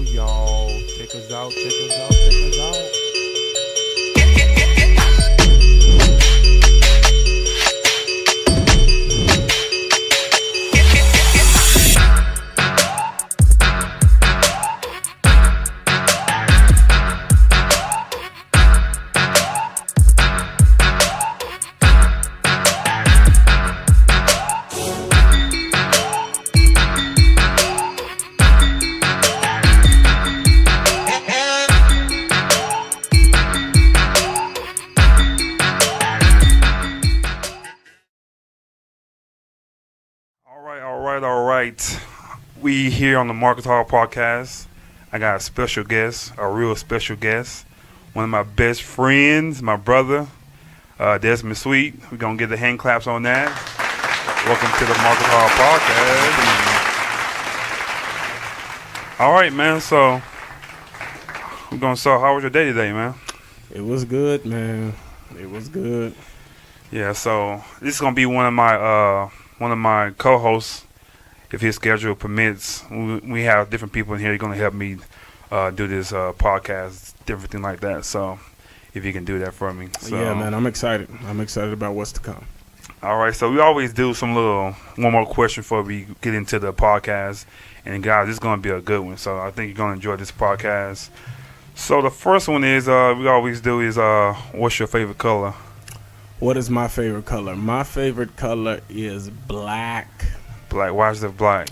y'all. Check us out, check us out, check us out. All right. We here on the Maarcus Hall Podcast. I got a special guest, a real special guest. One of my best friends, my brother, Desmond J. We're going to get the hand claps on that. Welcome to the Maarcus Hall Podcast. All right, man. So, we're going to start. How was your day today, man? It was good, man. It was good. Yeah, so this is going to be one of my co-hosts. If his schedule permits, we have different people in here. You're going to help me do this podcast, everything like that. So if you can do that for me. So, yeah, man, I'm excited. I'm excited about what's to come. All right, so we always do one more question before we get into the podcast. And, guys, this is going to be a good one. So I think you're going to enjoy this podcast. So the first one is we always do is what's your favorite color? What is my favorite color? My favorite color is black. Black. Why is it black?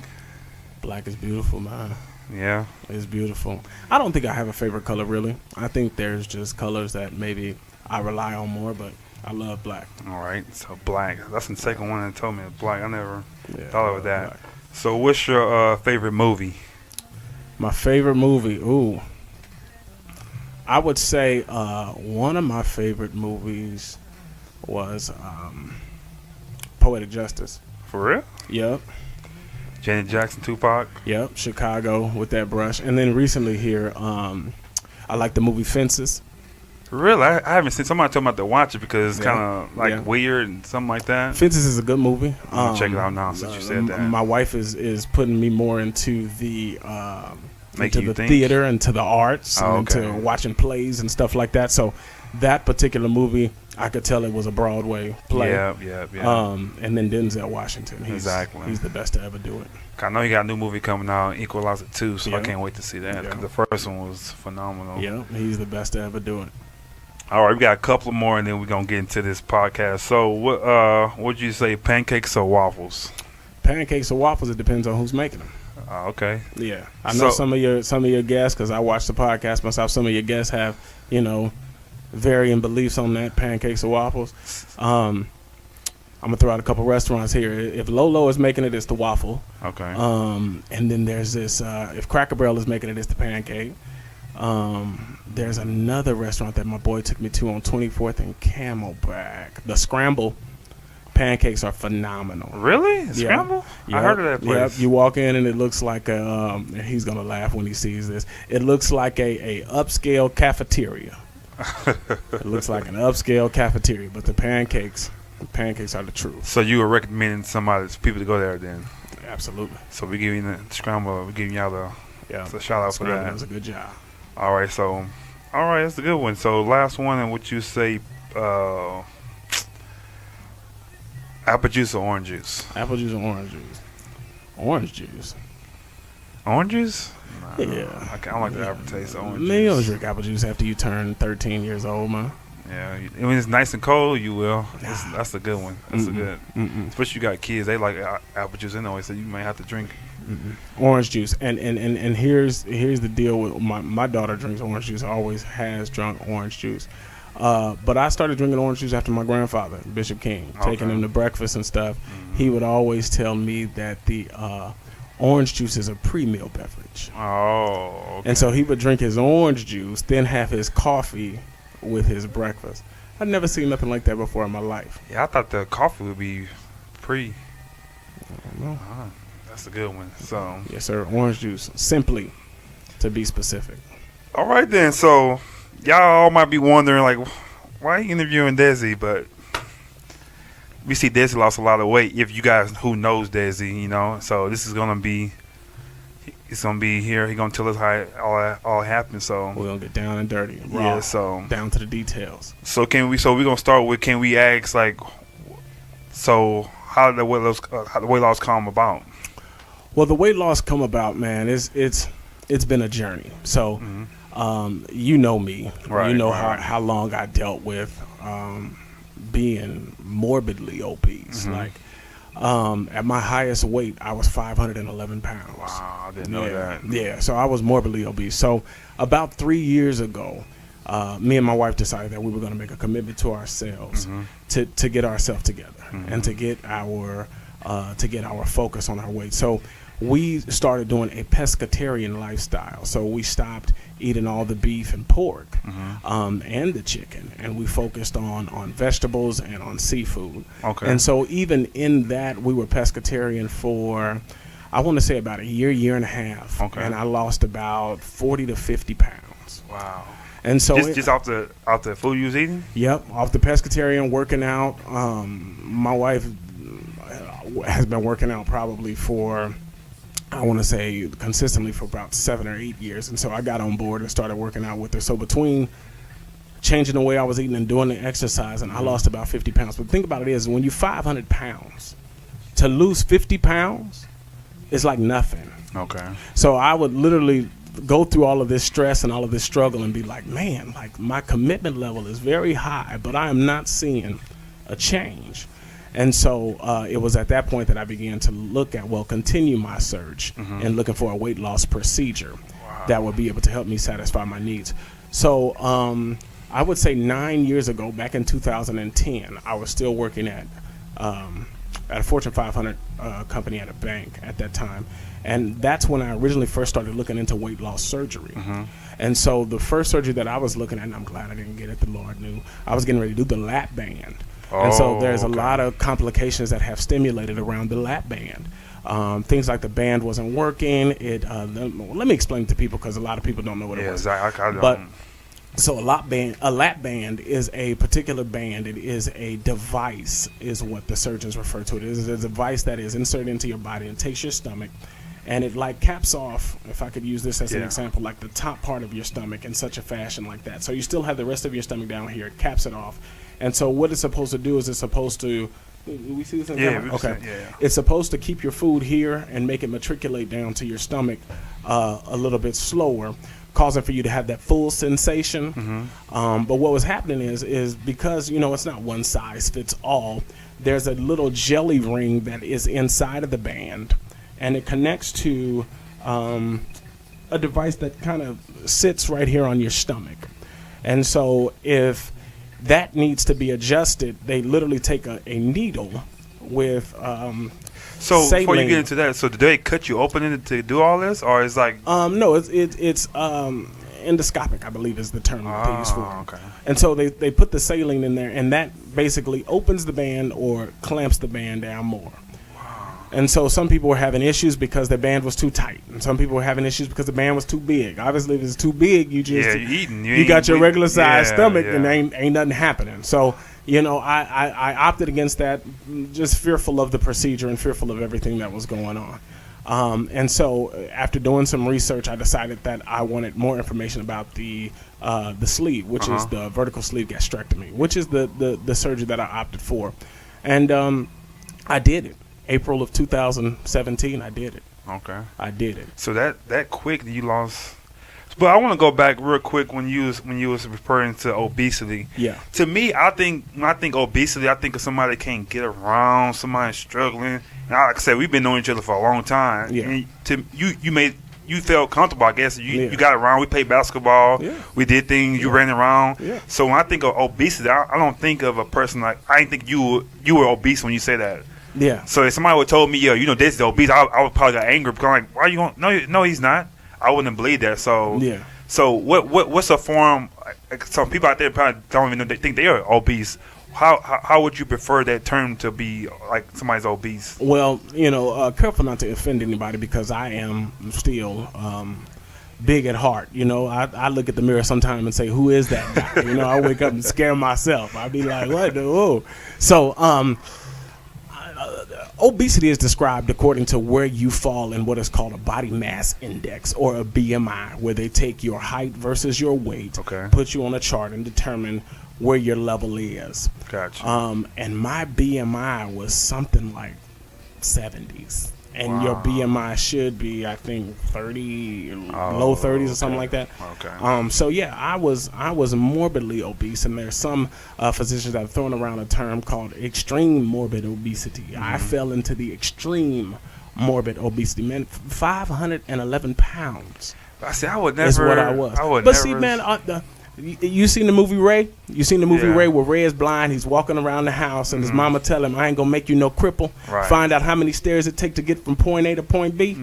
Black is beautiful, man. Yeah. It's beautiful. I don't think I have a favorite color, really. I think there's just colors that maybe I rely on more, but I love black. All right. So black. That's the second one that told me it's black. I never thought of that. Black. So what's your favorite movie? My favorite movie? Ooh. I would say one of my favorite movies was Poetic Justice. For real? Yep. Janet Jackson, Tupac? Yep, Chicago with that brush. And then recently here, I like the movie Fences. Really? I haven't seen. Somebody told me to watch it because it's kind of weird and something like that. Fences is a good movie. I'm going to check it out now since you said that. My wife is putting me more into the think? theater and to the arts and okay. into watching plays and stuff like that. So that particular movie, I could tell it was a Broadway play. Yeah. And then Denzel Washington. He's the best to ever do it. I know he got a new movie coming out, Equalizer 2, so I can't wait to see that because the first one was phenomenal. Yeah, he's the best to ever do it. All right, we got a couple more, and then we're going to get into this podcast. So what would you say, pancakes or waffles? Pancakes or waffles, it depends on who's making them. Okay. Yeah. I know some of your guests, because I watch the podcast myself, some of your guests have, varying beliefs on that, pancakes or waffles. I'm going to throw out a couple restaurants here. If Lolo is making it, it's the waffle. Okay. And then there's this, if Cracker Barrel is making it, it's the pancake. There's another restaurant that my boy took me to on 24th and Camelback. The Scramble pancakes are phenomenal. Really? Scramble? Yep. I heard of that place. Yep. You walk in and it looks like and he's going to laugh when he sees this. It looks like a upscale cafeteria. It looks like an upscale cafeteria, but the pancakes are the truth. So you were recommending people to go there then? Absolutely. So we give you the Scramble, we giving y'all the shout out for that. That was a good job. All right, that's a good one. So last one, and what you say, apple juice or orange juice? Apple juice or orange juice? Orange juice. Orange juice? Nah, yeah. I don't like the aftertaste of orange juice. Man, you don't drink apple juice after you turn 13 years old, man. Yeah, when it's nice and cold, you will. That's a good one. That's a good. Especially you got kids, they like apple juice anyway, so you may have to drink orange juice. And here's the deal with my daughter drinks orange juice. Always has drunk orange juice. But I started drinking orange juice after my grandfather, Bishop King, taking him to breakfast and stuff. He would always tell me that the orange juice is a pre-meal beverage. Oh, okay. And so he would drink his orange juice, then have his coffee with his breakfast. I'd never seen nothing like that before in my life. Yeah, I thought the coffee would be pre. I don't know. That's a good one. So yes, sir. Orange juice, simply, to be specific. All right then. So y'all might be wondering, like, why are you interviewing Dezi? But we see Dezi lost a lot of weight. If you guys who knows Dezi, so this is gonna be He's gonna be here. He's gonna tell us how it all happened. So we're gonna get down and dirty, raw, yeah. So down to the details. So we're gonna start with, can we ask, like, so how did the weight loss come about? Well, the weight loss come about, man. It's been a journey. So, you know me. Right, you know right. how long I dealt with being morbidly obese. Like, at my highest weight, I was 511 pounds. Wow, I didn't know that. Yeah, so I was morbidly obese. So about 3 years ago, me and my wife decided that we were going to make a commitment to ourselves to get ourselves together and to get our focus on our weight. So we started doing a pescatarian lifestyle. So we stopped eating all the beef and pork and the chicken, and we focused on vegetables and on seafood. Okay. And so even in that, we were pescatarian for, I want to say, about a year and a half. Okay. And I lost about 40 to 50 pounds. Wow. And so just off the food you was eating? Yep, off the pescatarian, working out. My wife has been working out probably for, I want to say, consistently for about 7 or 8 years. And so I got on board and started working out with her. So between changing the way I was eating and doing the exercise, and I lost about 50 pounds. But the thing about it is, when you're 500 pounds, to lose 50 pounds is like nothing. Okay. So I would literally go through all of this stress and all of this struggle and be like, man, like my commitment level is very high, but I am not seeing a change. And so it was at that point that I began to look at, continue my search and looking for a weight loss procedure that would be able to help me satisfy my needs. So I would say 9 years ago, back in 2010, I was still working at a Fortune 500 company at a bank at that time. And that's when I originally first started looking into weight loss surgery. And so the first surgery that I was looking at, and I'm glad I didn't get it, the Lord knew, I was getting ready to do the lap band. And so there's a lot of complications that have stimulated around the lap band. Things like the band wasn't working. Let me explain it to people, because a lot of people don't know what it was. But so a lap band is a particular band. It is a device, is what the surgeons refer to it. It is a device that is inserted into your body and takes your stomach, and it like caps off, if I could use this as an example, like the top part of your stomach in such a fashion like that. So you still have the rest of your stomach down here. It caps it off. And so what it's supposed to do is it's supposed to, we see this in camera? Okay. It's supposed to keep your food here and make it matriculate down to your stomach a little bit slower, causing for you to have that full sensation. But what was happening is because, it's not one size fits all, there's a little jelly ring that is inside of the band, and it connects to a device that kind of sits right here on your stomach. And so if that needs to be adjusted, they literally take a needle with so saline. Before you get into that, so did they cut you open to do all this, or is like no, it's endoscopic, I believe is the term that they use for it. Okay. And so they put the saline in there, and that basically opens the band or clamps the band down more. And so some people were having issues because the band was too tight, and some people were having issues because the band was too big. Obviously, if it's too big, you just you got your regular sized stomach, and ain't nothing happening. So I opted against that, just fearful of the procedure and fearful of everything that was going on. And so after doing some research, I decided that I wanted more information about the sleeve, which is the vertical sleeve gastrectomy, which is the surgery that I opted for, and I did it. April of 2017, I did it. Okay. I did it. So that quick you lost. But I want to go back real quick when you was referring to obesity. Yeah. To me, when I think obesity, I think of somebody that can't get around, somebody struggling. And like I said, we've been knowing each other for a long time. Yeah. And you felt comfortable, I guess. You got around. We played basketball. Yeah. We did things. You ran around. Yeah. So when I think of obesity, I don't think of a person like, I didn't think you were obese when you say that. Yeah. So if somebody would told me, Dezi is obese, I would probably get angry because I'm like, why are you going? No, he's not. I wouldn't believe that. So yeah. So what's a form? Some people out there probably don't even know. They think they are obese. How would you prefer that term to be, like somebody's obese? Well, careful not to offend anybody, because I am still big at heart. I look at the mirror sometime and say, who is that guy? I wake up and scare myself. I'd be like, what? Whoa. So Obesity is described according to where you fall in what is called a body mass index, or a BMI, where they take your height versus your weight, put you on a chart, and determine where your level is. Gotcha. And my BMI was something like 70s. And your BMI should be, I think, 30, low 30s or something like that. Okay. So yeah, I was morbidly obese, and there's some physicians that have thrown around a term called extreme morbid obesity. I fell into the extreme morbid obesity. Man, 511 pounds. I see. I would never. Is what I was. See, man. You seen the movie Ray? You seen the movie Ray, where Ray is blind? He's walking around the house, and his mama tell him, "I ain't gonna make you no cripple." Right. Find out how many stairs it take to get from point A to point B.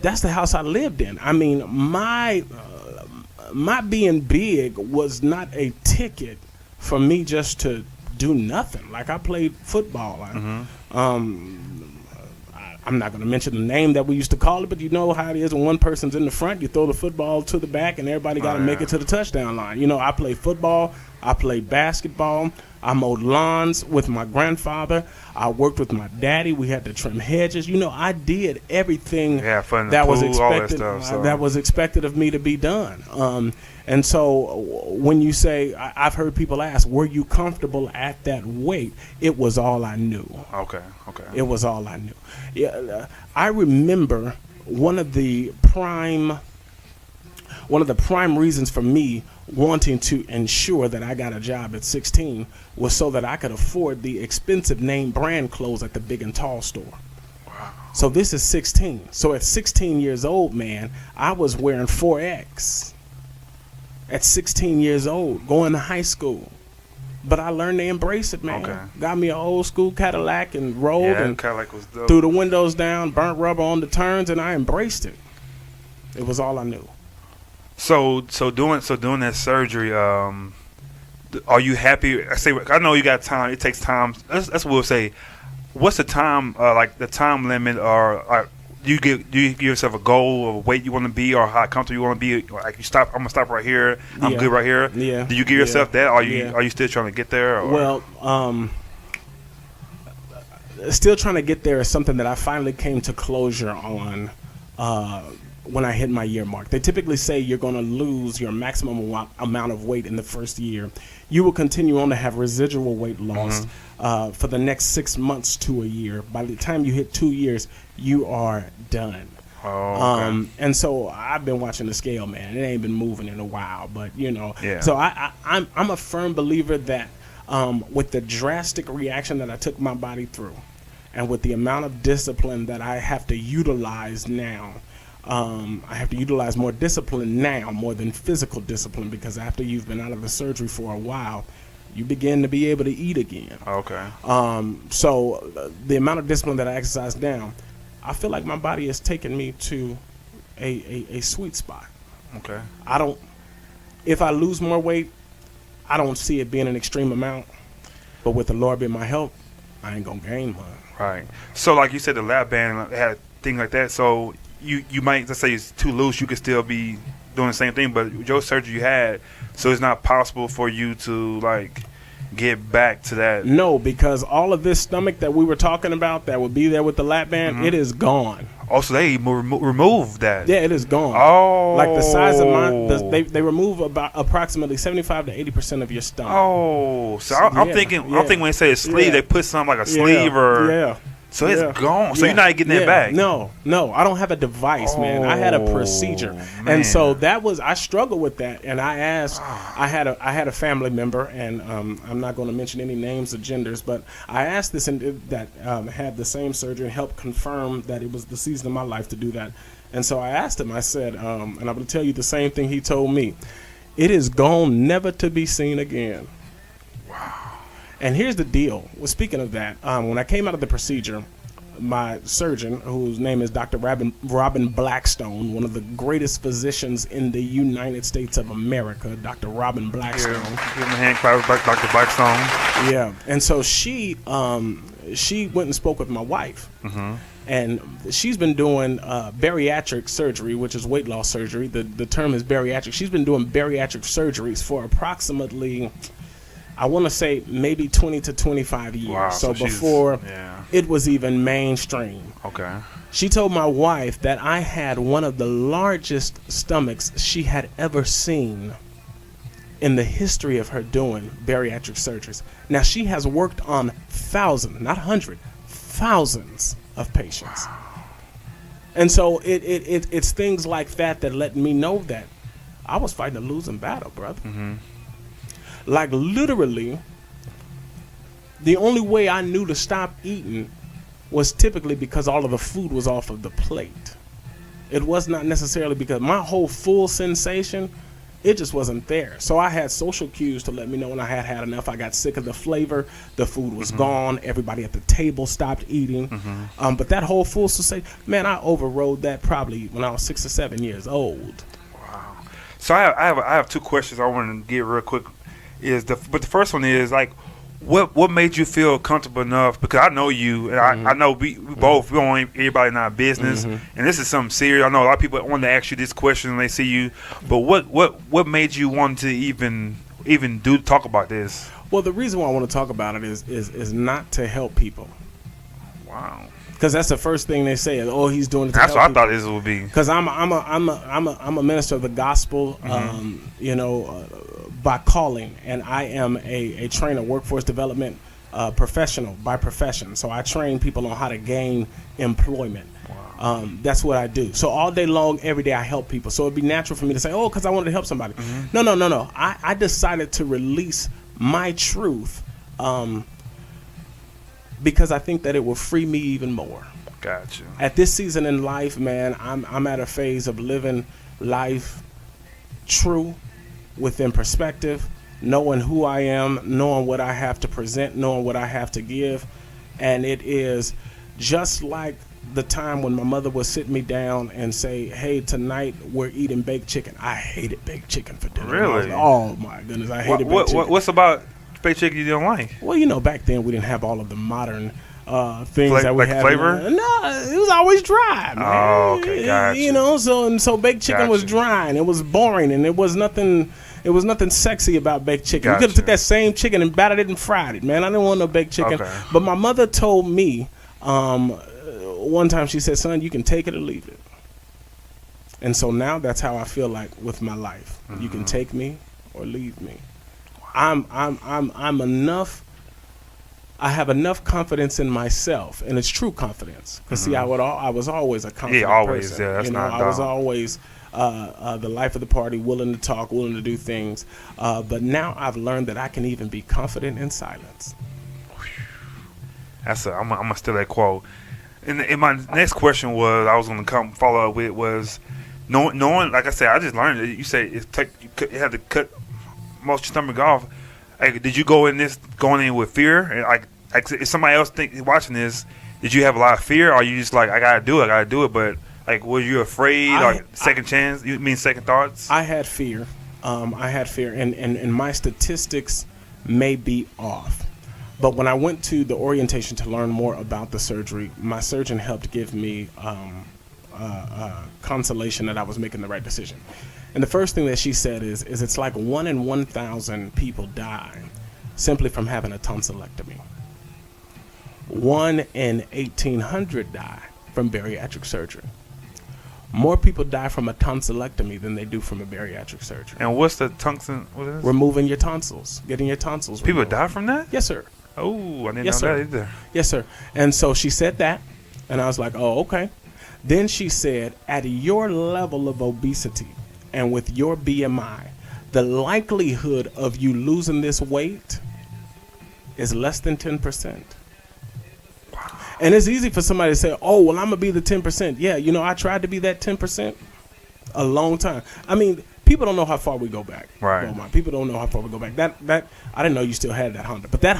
That's the house I lived in. I mean, my being big was not a ticket for me just to do nothing. Like, I played football. I'm not going to mention the name that we used to call it, but you know how it is when one person's in the front, you throw the football to the back, and everybody got to make it to the touchdown line. You know, I played football, I played basketball, I mowed lawns with my grandfather, I worked with my daddy, we had to trim hedges. You know, I did everything that was expected of me to be done. And so when you say, I've heard people ask, were you comfortable at that weight? It was all I knew. Okay. It was all I knew. Yeah, I remember one of the prime reasons for me wanting to ensure that I got a job at 16 was so that I could afford the expensive name brand clothes at the Big and Tall store. Wow. So this is 16. So at 16 years old, man, I was wearing 4X. At 16 years old, going to high school. But I learned to embrace it, man. Okay. Got me an old school Cadillac and rolled and Cadillac was dope. Threw the windows down, burnt rubber on the turns, and I embraced it. It was all I knew. So doing that surgery, are you happy? I know you got time. It takes time. That's what we'll say. What's the time, like the time limit, or do you give yourself a goal of a weight you want to be, or how comfortable you want to be? Like, I'm gonna stop right here. I'm good right here. Yeah. Do you give yourself that? Or are you still trying to get there? Or? Well, still trying to get there is something that I finally came to closure on when I hit my year mark. They typically say you're going to lose your maximum amount of weight in the first year. You will continue on to have residual weight loss for the next 6 months to a year. By the time you hit 2 years, you are done. Oh, okay. And so I've been watching the scale, man. It ain't been moving in a while, but you know. Yeah. So I'm a firm believer that with the drastic reaction that I took my body through, and with the amount of discipline that I have to utilize now, I have to utilize more discipline now, more than physical discipline, because after you've been out of the surgery for a while, you begin to be able to eat again. Okay. So the amount of discipline that I exercise now, I feel like my body has taken me to a sweet spot. Okay. If I lose more weight, I don't see it being an extreme amount, but with the Lord being my help, I ain't gonna gain much. Right. So like you said, the lap band had things like that. So you might, let's say it's too loose, you could still be doing the same thing, but your surgery you had, so it's not possible for you to like get back to that. No, because all of this stomach that we were talking about that would be there with the lap band, it is gone. Also, they removed that. Yeah, it is gone. Oh, like the size of mine, they remove about approximately 75 to 80% of your stomach. Oh, so I'm thinking when they say a sleeve, they put something like a sleeve or so it's gone. So you're not getting that back. No, I don't have a device, man. I had a procedure, and so I struggled with that. And I asked, I had a family member, and I'm not going to mention any names or genders, but I asked this that had the same surgery and helped confirm that it was the season of my life to do that. And so I asked him. I said, and I'm going to tell you the same thing he told me. It is gone, never to be seen again. Wow. And here's the deal. Well, speaking of that, when I came out of the procedure, my surgeon, whose name is Dr. Robin Blackstone, one of the greatest physicians in the United States of America, Dr. Robin Blackstone. Yeah, give him a hand clap, Dr. Blackstone. Yeah, and so she went and spoke with my wife, and she's been doing bariatric surgery, which is weight loss surgery. The term is bariatric. She's been doing bariatric surgeries for approximately I want to say maybe 20 to 25 years. Wow, so before it was even mainstream. Okay. She told my wife that I had one of the largest stomachs she had ever seen in the history of her doing bariatric surgeries. Now, she has worked on thousands, not hundreds, thousands of patients. Wow. And so it's things like that let me know that I was fighting a losing battle, brother. Mm-hmm. Like, literally, the only way I knew to stop eating was typically because all of the food was off of the plate. It was not necessarily because my whole full sensation, it just wasn't there. So I had social cues to let me know when I had enough. I got sick of the flavor. The food was gone. Everybody at the table stopped eating. Mm-hmm. But that whole full sensation, man, I overrode that probably when I was 6 or 7 years old. Wow. So I have two questions I want to get real quick. But the first one is, like, what made you feel comfortable enough? Because I know you, and I know we both, we don't want everybody in our business, and this is something serious. I know a lot of people want to ask you this question when they see you, but what made you want to even talk about this? Well, the reason why I want to talk about it is not to help people. Wow. Because that's the first thing they say. Oh, he's doing it to That's help what people. I thought this would be. Because I'm a minister of the gospel, by calling, and I am a trainer, workforce development professional by profession. So I train people on how to gain employment. Wow. That's what I do. So all day long, every day, I help people. So it'd be natural for me to say, oh, because I wanted to help somebody. No. I decided to release my truth because I think that it will free me even more. Gotcha. At this season in life, man, I'm at a phase of living life true, within perspective, knowing who I am, knowing what I have to present, knowing what I have to give. And it is just like the time when my mother would sit me down and say, hey, tonight we're eating baked chicken. I hated baked chicken for dinner. Really? Oh, my goodness. I hated baked chicken. What's about baked chicken you don't like? Well, back then we didn't have all of the modern things that we like have. Flavor? No, it was always dry, man. Oh, okay, gotcha. So baked chicken was dry, and it was boring, and it was nothing sexy about baked chicken. Gotcha. You could have took that same chicken and battered it and fried it, man. I didn't want no baked chicken. Okay. But my mother told me one time, she said, son, you can take it or leave it. And so now that's how I feel like with my life. Mm-hmm. You can take me or leave me. I'm enough. I have enough confidence in myself, and it's true confidence. Because see, I was always a confident person. Yeah, that's not I was always the life of the party, willing to talk, willing to do things. But now I've learned that I can even be confident in silence. I'm gonna steal that quote. And my next question was, I was gonna follow up with was, knowing, like I said, I just learned that you say you had to cut most of your stomach off. Like, did you going in with fear? And like if somebody else watching this, did you have a lot of fear, or are you just like, I gotta do it? But like, were you afraid? Second chance? You mean second thoughts? I had fear. And my statistics may be off. But when I went to the orientation to learn more about the surgery, my surgeon helped give me consolation that I was making the right decision. And the first thing that she said is it's like 1 in 1,000 people die simply from having a tonsillectomy. 1 in 1,800 die from bariatric surgery. More people die from a tonsillectomy than they do from a bariatric surgery. And what's the tonsil? What is it? Removing your tonsils, getting your tonsils removed. People die from that? Yes, sir. Oh, I didn't know that either. Yes, sir. And so she said that, and I was like, oh, okay. Then she said, at your level of obesity and with your BMI, the likelihood of you losing this weight is less than 10%. Wow. And it's easy for somebody to say, oh, well, I'm going to be the 10%. Yeah, I tried to be that 10% a long time. I mean, people don't know how far we go back. Right. People don't know how far we go back. That I didn't know you still had that Honda. But that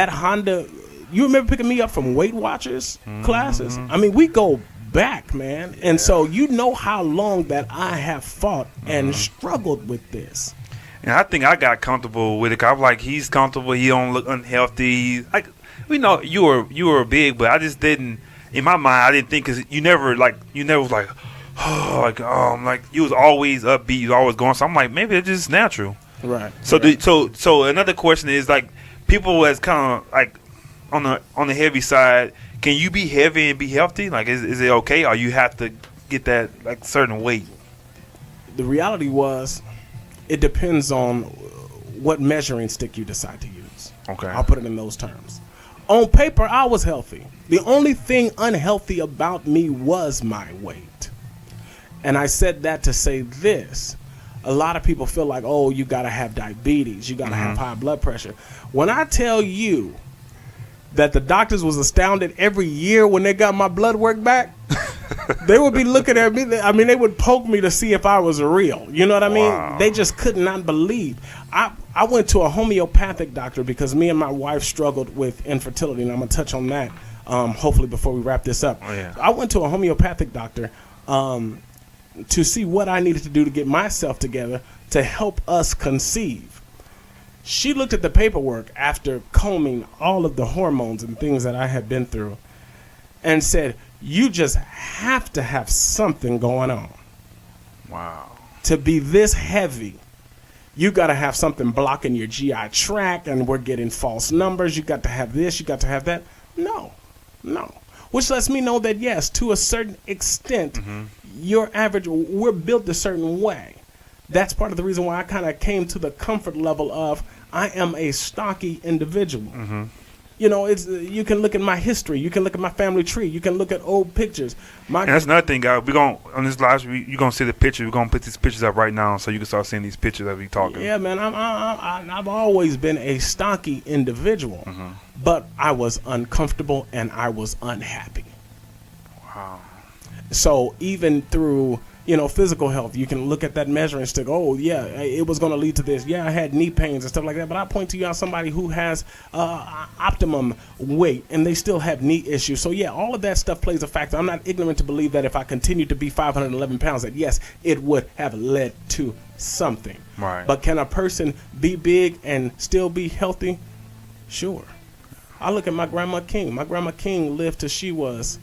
Honda, you remember picking me up from Weight Watchers classes? I mean, we go back, man. Yeah. And so you know how long that I have fought and struggled with this. And I think I got comfortable with it. I'm like, he's comfortable. He don't look unhealthy. Like, we know you were big, but I just didn't. In my mind, I didn't think, because you never was like, oh, like you was always upbeat, you was always going. So I'm like, maybe it's just natural. Right. So right. so another question is like people that's kind of like on the heavy side. Can you be heavy and be healthy? Like is it okay, or you have to get that like certain weight? The reality was, it depends on what measuring stick you decide to use. Okay. I'll put it in those terms. On paper, I was healthy. The only thing unhealthy about me was my weight. And I said that to say this. A lot of people feel like, oh, you got to have diabetes. You got to have high blood pressure. When I tell you that the doctors was astounded every year when they got my blood work back, they would be looking at me. I mean, they would poke me to see if I was real. You know what I mean? Wow. They just could not believe. I went to a homeopathic doctor because me and my wife struggled with infertility, and I'm going to touch on that hopefully before we wrap this up. Oh, yeah. I went to a homeopathic doctor to see what I needed to do to get myself together to help us conceive. She looked at the paperwork after combing all of the hormones and things that I had been through and said, you just have to have something going on. Wow. To be this heavy, you got to have something blocking your GI tract, and we're getting false numbers. You got to have this, you got to have that. No. Which lets me know that, yes, to a certain extent, your average, we're built a certain way. That's part of the reason why I kind of came to the comfort level of I am a stocky individual. You know, it's you can look at my history, you can look at my family tree, you can look at old pictures. And that's another thing, guys. We're going on this live. You're gonna see the picture. We're gonna put these pictures up right now, so you can start seeing these pictures as we talking. Yeah, man. I've always been a stocky individual, but I was uncomfortable and I was unhappy. Wow. So even through, physical health, you can look at that measuring stick. Oh, yeah, it was going to lead to this. Yeah, I had knee pains and stuff like that. But I point to you as somebody who has optimum weight and they still have knee issues. So, yeah, all of that stuff plays a factor. I'm not ignorant to believe that if I continued to be 511 pounds, that, yes, it would have led to something. Right. But can a person be big and still be healthy? Sure. I look at my Grandma King. My Grandma King lived till she was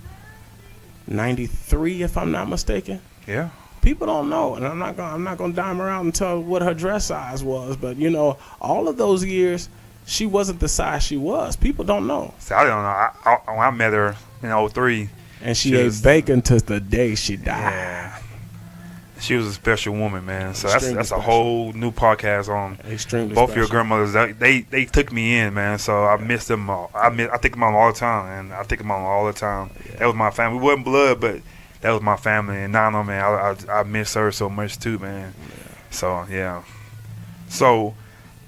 93, if I'm not mistaken. Yeah. People don't know, and I'm not gonna dime her out and tell what her dress size was, but all of those years, she wasn't the size she was. People don't know. See, I don't know. I met her in 03. And she ate bacon to the day she died. Yeah. She was a special woman, man. So that's a special. whole new podcast on Extremely both special. your grandmothers. They took me in, man. So I miss them all. I think them all the time, and I think them all the time. Yeah. That was my family. We wasn't blood, but that was my family. And now, man, I miss her so much too, man. Yeah. So yeah. So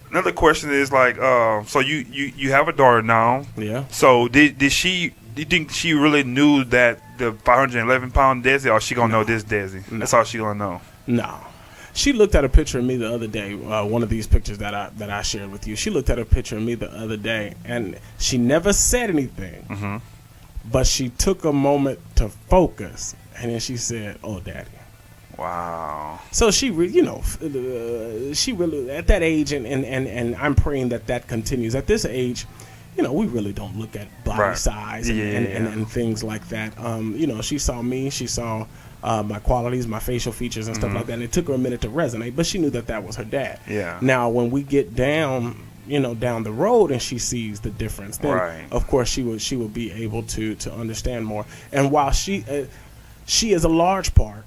another question is like, so you have a daughter now. Yeah. So did she? Do you think she really knew that the 511-pound Dezi, or she gonna know this Dezi? No. That's all she gonna know. No. She looked at a picture of me the other day, one of these pictures that I shared with you. She looked at a picture of me the other day, and she never said anything, but she took a moment to focus, and then she said, "Oh, Daddy." Wow. So she really at that age, and I'm praying that continues. At this age, we really don't look at body size and things like that. She saw me, she saw my qualities, my facial features and stuff like that, and it took her a minute to resonate, but she knew that was her dad. Yeah. Now, when we get down the road and she sees the difference, then of course she will be able to understand more. And while she is a large part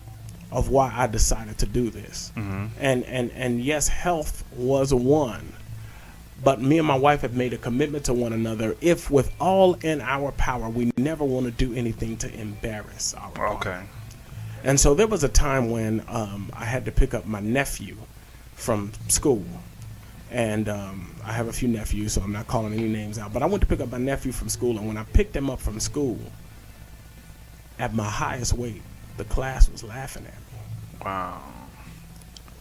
of why I decided to do this, and yes, health was one. But me and my wife have made a commitment to one another. If with all in our power, we never want to do anything to embarrass our daughter. Okay. And so there was a time when I had to pick up my nephew from school. And I have a few nephews, so I'm not calling any names out. But I went to pick up my nephew from school. And when I picked him up from school, at my highest weight, the class was laughing at me. Wow.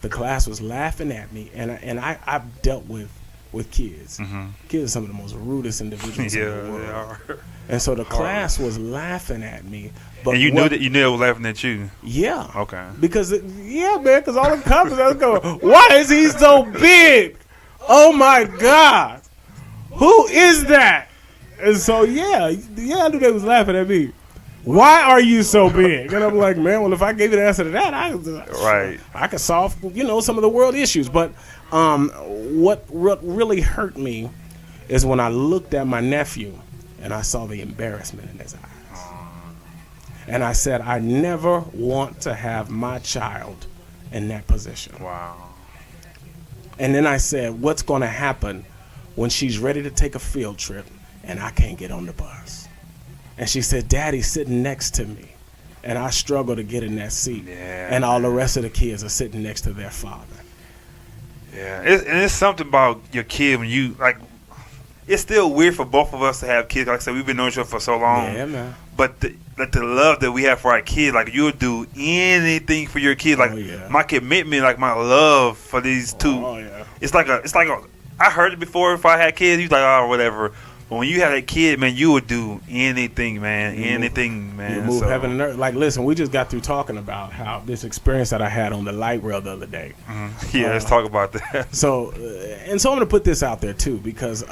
The class was laughing at me. And I've dealt with kids. Kids are some of the most rudest individuals in the world. They are. And so the class was laughing at me. But And you knew they were laughing at you. Yeah. Okay. Because all the comments I was going, why is he so big? Oh my God. Who is that? And so I knew they was laughing at me. Why are you so big? And I'm like, man, well, if I gave you the answer to that, I could solve, some of the world issues. But what really hurt me is when I looked at my nephew and I saw the embarrassment in his eyes. And I said, I never want to have my child in that position. Wow. And then I said, what's going to happen when she's ready to take a field trip and I can't get on the bus? And she said, Daddy's sitting next to me, and I struggle to get in that seat. Yeah. And all the rest of the kids are sitting next to their father. Yeah, it's something about your kid when you, like, it's still weird for both of us to have kids. Like I said, we've been knowing each other for so long. Yeah, man. But the love that we have for our kids, like, you'll do anything for your kids. Like, my commitment, like, my love for these two. Oh, yeah. It's like I heard it before. If I had kids, you're like, oh, whatever. But when you have a kid, man, you would do anything, man. Anything, man. You move heaven and earth. Like, listen, we just got through talking about how this experience that I had on the light rail the other day. Mm-hmm. Yeah, let's talk about that. So I'm going to put this out there, too, because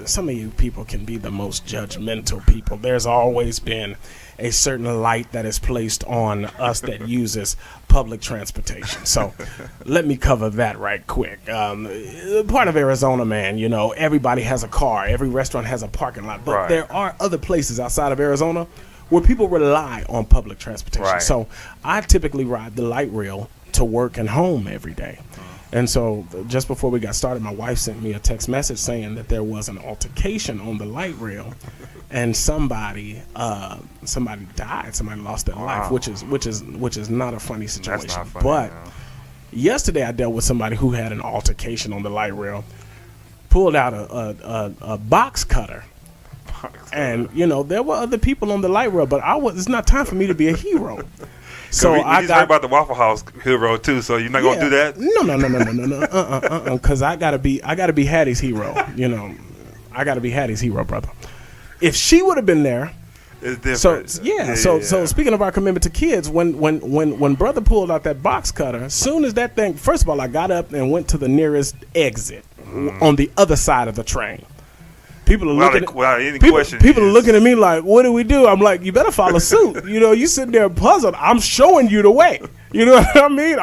some of you people can be the most judgmental people. There's always been a certain light that is placed on us that uses public transportation. So let me cover that right quick. Part of Arizona, man, everybody has a car. Every restaurant has a parking lot. But there are other places outside of Arizona where people rely on public transportation. Right. So I typically ride the light rail to work and home every day. And so just before we got started, my wife sent me a text message saying that there was an altercation on the light rail, and somebody died. Somebody lost their life, which is not a funny situation. That's not funny, but yesterday I dealt with somebody who had an altercation on the light rail, pulled out a box cutter. And there were other people on the light rail, but it's not time for me to be a hero. So I got about the Waffle House hero too. So you're not gonna do that? No. Because I gotta be Hattie's hero. I gotta be Hattie's hero, brother. If she would have been there, it's different. So speaking of our commitment to kids, when brother pulled out that box cutter, as soon as that thing, first of all, I got up and went to the nearest exit on the other side of the train. People are looking at me like, what do we do? I'm like, you better follow suit. You sitting there puzzled. I'm showing you the way. You know what I mean?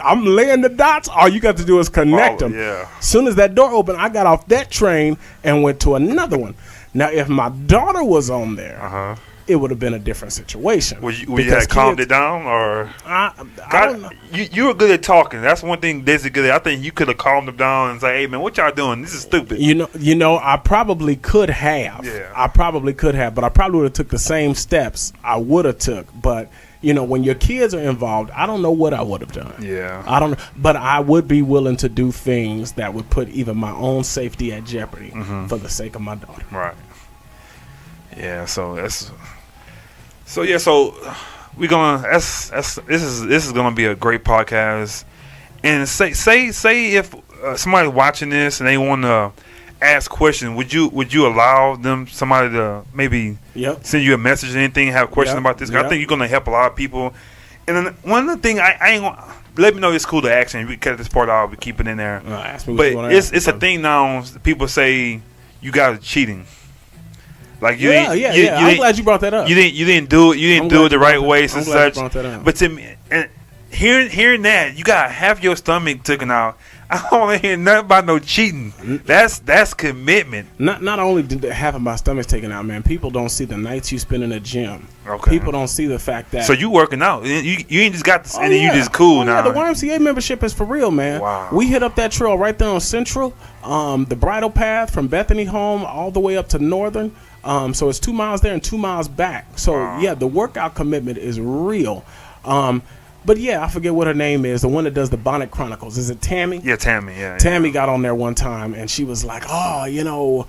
I'm laying the dots. All you got to do is connect them. Yeah. As soon as that door opened, I got off that train and went to another one. Now, if my daughter was on there, it would have been a different situation. Would you have calmed it down, or I don't know. You were good at talking. That's one thing Dezi good at. I think you could have calmed them down and say, "Hey, man, what y'all doing? This is stupid." I probably could have. Yeah. I probably could have, but I probably would have took the same steps I would have took. But when your kids are involved, I don't know what I would have done. Yeah. I don't know, but I would be willing to do things that would put even my own safety at jeopardy for the sake of my daughter. Right. Yeah. So we're gonna. This is gonna be a great podcast. And say if somebody's watching this and they want to ask questions, would you allow somebody to maybe send you a message or anything, have a question about this? I think you're gonna help a lot of people. And then one of the things I ain't gonna let me know it's cool to ask, and we cut this part out, we keep it in there. Ask me but it's a thing now. People say you guys are cheating. Like I'm glad you brought that up. You didn't do it. You didn't do it the right way, I'm glad you brought that up. But to me, and hearing that, you got half your stomach taken out. I don't want to hear nothing about no cheating. That's commitment. Not only did half of my stomach taken out, man. People don't see the nights you spend in the gym. Okay. People don't see the fact that. So you working out? You ain't just got this, and you just cool now. Yeah, the YMCA membership is for real, man. Wow. We hit up that trail right there on Central, the bridle path from Bethany home all the way up to Northern. So it's 2 miles there and 2 miles back. So yeah, the workout commitment is real. But yeah, I forget what her name is. The one that does the Bonnet Chronicles. Is it Tammy? Yeah, Tammy. Yeah. Tammy got on there one time and she was like, don't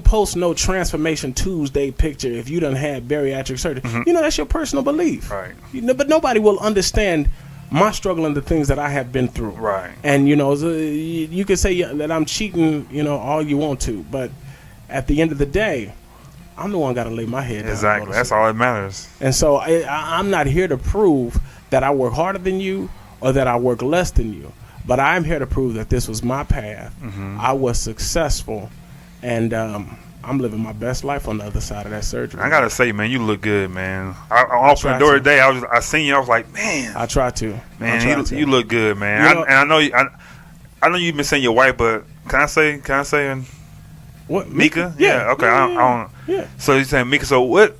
post no Transformation Tuesday picture if you done had bariatric surgery. That's your personal belief. Right. But nobody will understand my struggle and the things that I have been through. Right. And you can say that I'm cheating, all you want to, but at the end of the day, I'm the one got to lay my head down. Exactly. That's all that matters. And so I'm not here to prove that I work harder than you or that I work less than you. But I'm here to prove that this was my path. I was successful. And I'm living my best life on the other side of that surgery. I gotta say, man, you look good, man. I opened the door today. I seen you. I was like, man. I try to. Man, you look good, man. I know you've been saying your wife, but can I say? What, Mika? Yeah. Okay. I don't. Yeah. So you're saying Mika? So what?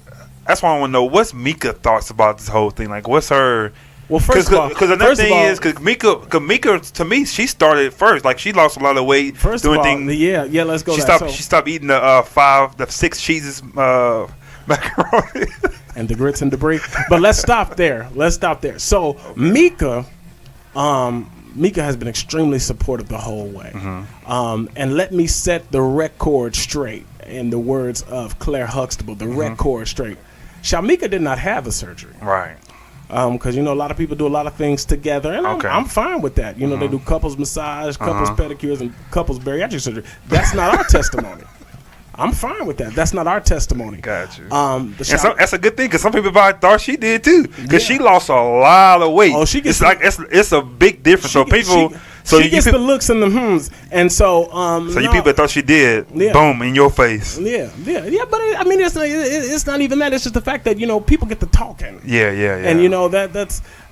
That's why I want to know what's Mika's thoughts about this whole thing. Like, what's her? Well, first of all, because another thing is because Mika to me she started first. Like she lost a lot of weight. First of all, yeah. Let's go. She stopped eating the 6 cheeses macaroni and the grits and debris. But let's stop there. So Mika has been extremely supportive the whole way. Mm-hmm. And let me set the record straight. In the words of Claire Huxtable, the record straight. Shamika did not have a surgery. Right. Because, a lot of people do a lot of things together. And I'm fine with that. They do couples massage, couples pedicures, and couples bariatric surgery. That's not our testimony. I'm fine with that. That's not our testimony. Got you. That's a good thing because some people probably thought she did too because she lost a lot of weight. Oh, she gets it's a big difference. She gets the looks and the hmms, and so you people thought she did. Yeah. Boom in your face. Yeah. But it's not even that. It's just the fact that people get to talking. Yeah. And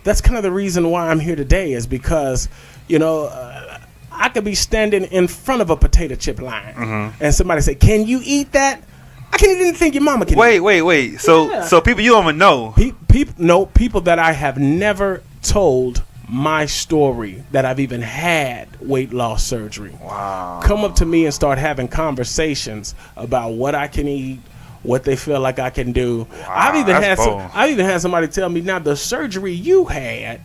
that's kind of the reason why I'm here today is because I could be standing in front of a potato chip line, and somebody say, "Can you eat that?" I can't even think your mama can. Wait. So people you don't even know. People that I have never told my story that I've even had weight loss surgery. Wow. Come up to me and start having conversations about what I can eat, what they feel like I can do. Wow, I've even had somebody tell me, now the surgery you had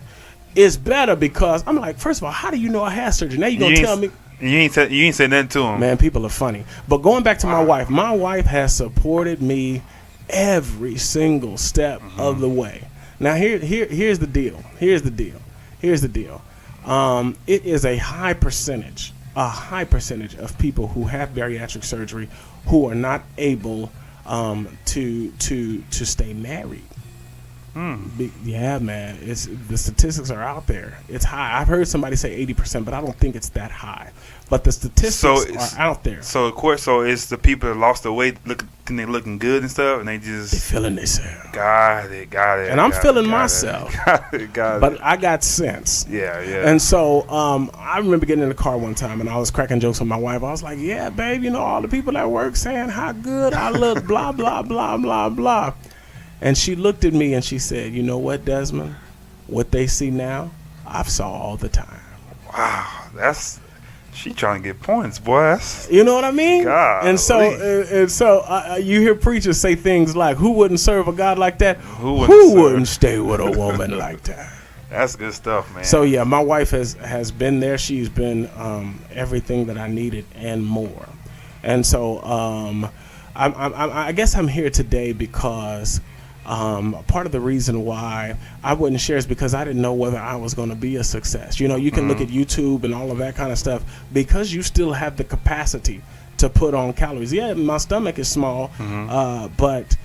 is better because I'm like, first of all, how do you know I had surgery? Now you're going to tell me. You ain't said nothing to him. Man, people are funny. But going back to my wife has supported me every single step of the way. Now here's the deal. It is a high percentage of people who have bariatric surgery who are not able to stay married. Yeah, man. The statistics are out there. It's high. I've heard somebody say 80%, but I don't think it's that high. But the statistics are out there. So of course, it's the people that lost the weight, they looking good and stuff, and they feeling themselves. Got it. And I'm feeling myself. Got it. But I got sense. Yeah. And so I remember getting in the car one time, and I was cracking jokes with my wife. I was like, "Yeah, babe, all the people at work saying how good I look, blah blah blah blah blah." And she looked at me and she said, "You know what, Desmond? What they see now, I've saw all the time." Wow, she trying to get points, boy. You know what I mean? God. And so you hear preachers say things like, "Who wouldn't serve a God like that? Who wouldn't stay with a woman like that?" That's good stuff, man. So yeah, my wife has been there. She's been everything that I needed and more. And so I guess I'm here today because. Part of the reason why I wouldn't share is because I didn't know whether I was going to be a success. You can look at YouTube and all of that kind of stuff because you still have the capacity to put on calories. Yeah, my stomach is small, but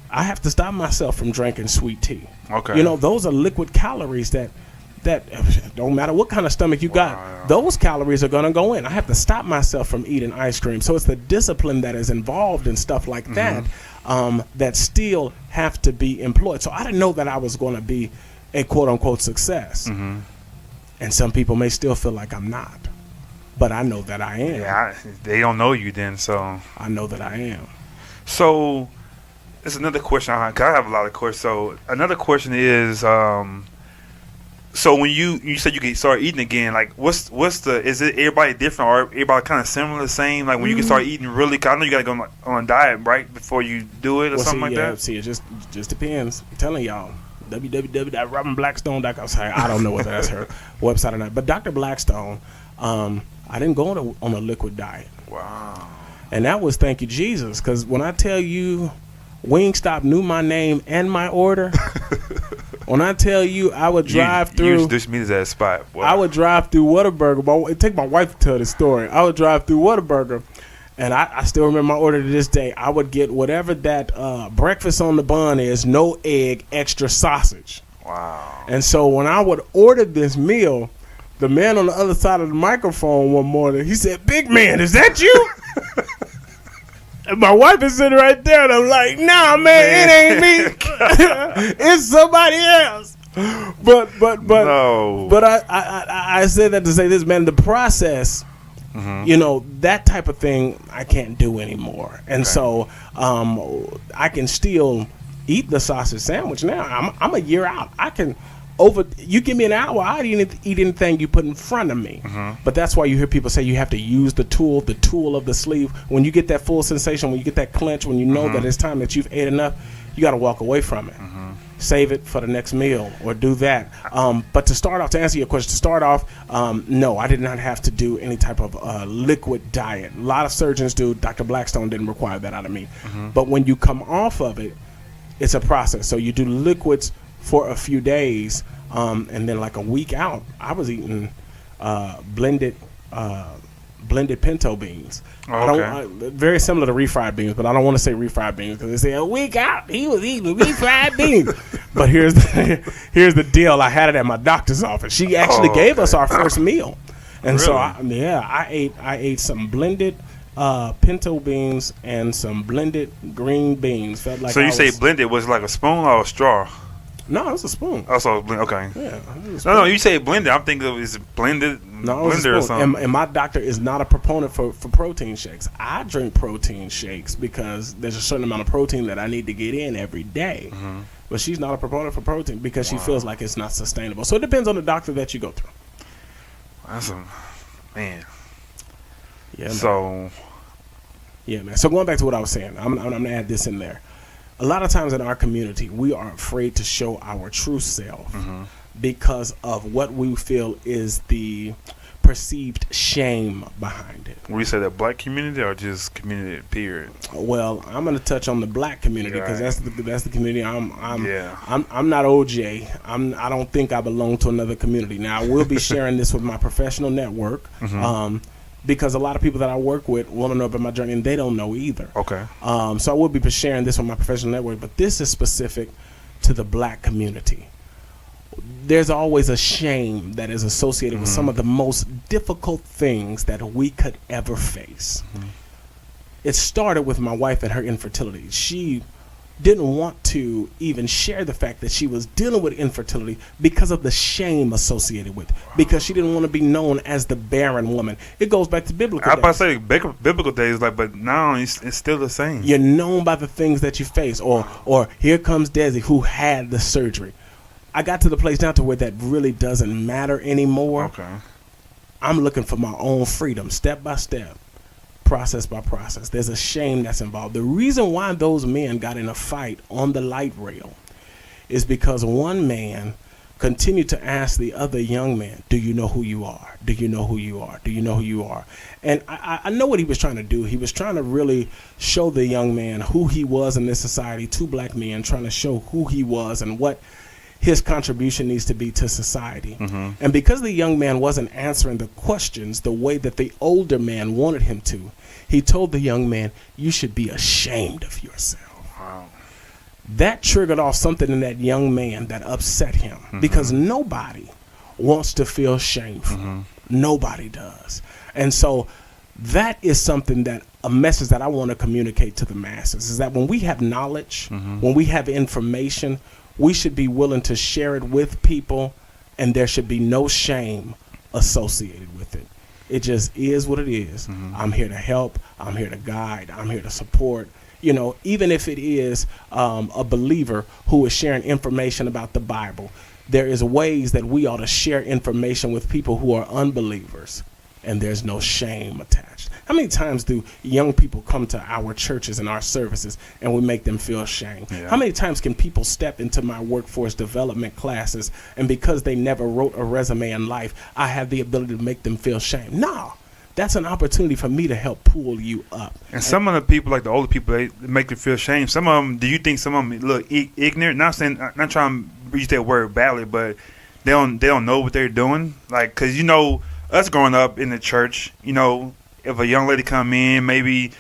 I have to stop myself from drinking sweet tea. Okay. Those are liquid calories that don't matter what kind of stomach you got, those calories are going to go in. I have to stop myself from eating ice cream. So it's the discipline that is involved in stuff like that that still have to be employed. So I didn't know that I was going to be a quote-unquote success. And some people may still feel like I'm not. But I know that I am. Yeah, they don't know you then, so. I know that I am. So, there's another question. I have a lot of questions. So, another question is, so when you said you can start eating again, like what's is it everybody different or everybody kind of similar, the same? Like when you can start eating really, cause I know you gotta go on a diet right before you do it or something like that. See, it just depends. I'm telling y'all, www.robinblackstone.com. Sorry, I don't know whether that's her website or not. But Dr. Blackstone, I didn't go on a liquid diet. Wow. And that was thank you Jesus, because when I tell you, Wingstop knew my name and my order. When I tell you, I would drive through. You introduced me to that spot. Boy. I would drive through Whataburger. It take my wife to tell the story. I would drive through Whataburger, and I still remember my order to this day. I would get whatever that breakfast on the bun is, no egg, extra sausage. Wow. And so when I would order this meal, the man on the other side of the microphone one morning, he said, "Big man, is that you?" And my wife is sitting right there, and I'm like, nah, man, it ain't me. It's somebody else. But I said that to say this, man. The process, you know, that type of thing I can't do anymore, and so I can still eat the sausage sandwich now. I'm a year out. I can. You give me an hour, I'd eat anything you put in front of me. But that's why you hear people say you have to use the tool of the sleeve. When you get that full sensation, when you get that clench, when you know that it's time that you've ate enough, you got to walk away from it. Save it for the next meal or do that. But to start off, to answer your question, no, I did not have to do any type of liquid diet. A lot of surgeons do. Dr. Blackstone didn't require that out of me. But when you come off of it, it's a process. So you do liquids for a few days, and then like a week out, I was eating blended pinto beans. Very similar to refried beans, but I don't want to say refried beans because they say a week out he was eating refried beans. But here's the deal. I had it at my doctor's office. She actually gave us our first meal, and so I ate some blended pinto beans and some blended green beans. Felt like so. Say blended was like a spoon or a straw? No, it was a spoon. Oh, so okay. Yeah. No. You say blended. I'm thinking of is blended. No, it was blender or something. And my doctor is not a proponent for protein shakes. I drink protein shakes because there's a certain amount of protein that I need to get in every day. But she's not a proponent for protein because she feels like it's not sustainable. So it depends on the doctor that you go through. That's man. Yeah. So. Yeah, man. So going back to what I was saying, I'm gonna add this in there. A lot of times in our community, we are afraid to show our true self because of what we feel is the perceived shame behind it. Will you say the black community or just community period? Well, I'm going to touch on the black community because that's the community I'm not OJ. I don't think I belong to another community. Now, I will be sharing this with my professional network. Because a lot of people that I work with want to know about my journey, and they don't know either. Okay. So I will be sharing this with my professional network, but this is specific to the black community. There's always a shame that is associated with some of the most difficult things that we could ever face. It started with my wife and her infertility. She didn't want to even share the fact that she was dealing with infertility because of the shame associated with it. Because she didn't want to be known as the barren woman. It goes back to biblical days. I was about to say biblical days, but now it's still the same. You're known by the things that you face. Or here comes Dezi who had the surgery. I got to the place now to where that really doesn't matter anymore. Okay. I'm looking for my own freedom, step by step. Process by process. There's a shame that's involved. The reason why those men got in a fight on the light rail is because one man continued to ask the other young man, do you know who you are? Do you know who you are? Do you know who you are? And I know what he was trying to do. He was trying to really show the young man who he was in this society, two black men trying to show who he was and what his contribution needs to be to society. And because the young man wasn't answering the questions the way that the older man wanted him to, he told the young man, you should be ashamed of yourself. Wow. That triggered off something in that young man that upset him because nobody wants to feel shameful. Nobody does. And so that is something that a message that I want to communicate to the masses is that when we have knowledge, when we have information, we should be willing to share it with people, and there should be no shame associated with it. It just is what it is. I'm here to help. I'm here to guide. I'm here to support. You know, even if it is a believer who is sharing information about the Bible, there is ways that we ought to share information with people who are unbelievers, and there's no shame attached. How many times do young people come to our churches and our services and we make them feel shame? Yeah. How many times can people step into my workforce development classes and because they never wrote a resume in life, I have the ability to make them feel shame? No, that's an opportunity for me to help pull you up. And some of the people, like the older people, they make them feel shame. Some of them, do you think some of them look ignorant? Not trying to use that word badly, but they don't know what they're doing. Like, because, you know, us growing up in the church, you know, if a young lady come in, maybe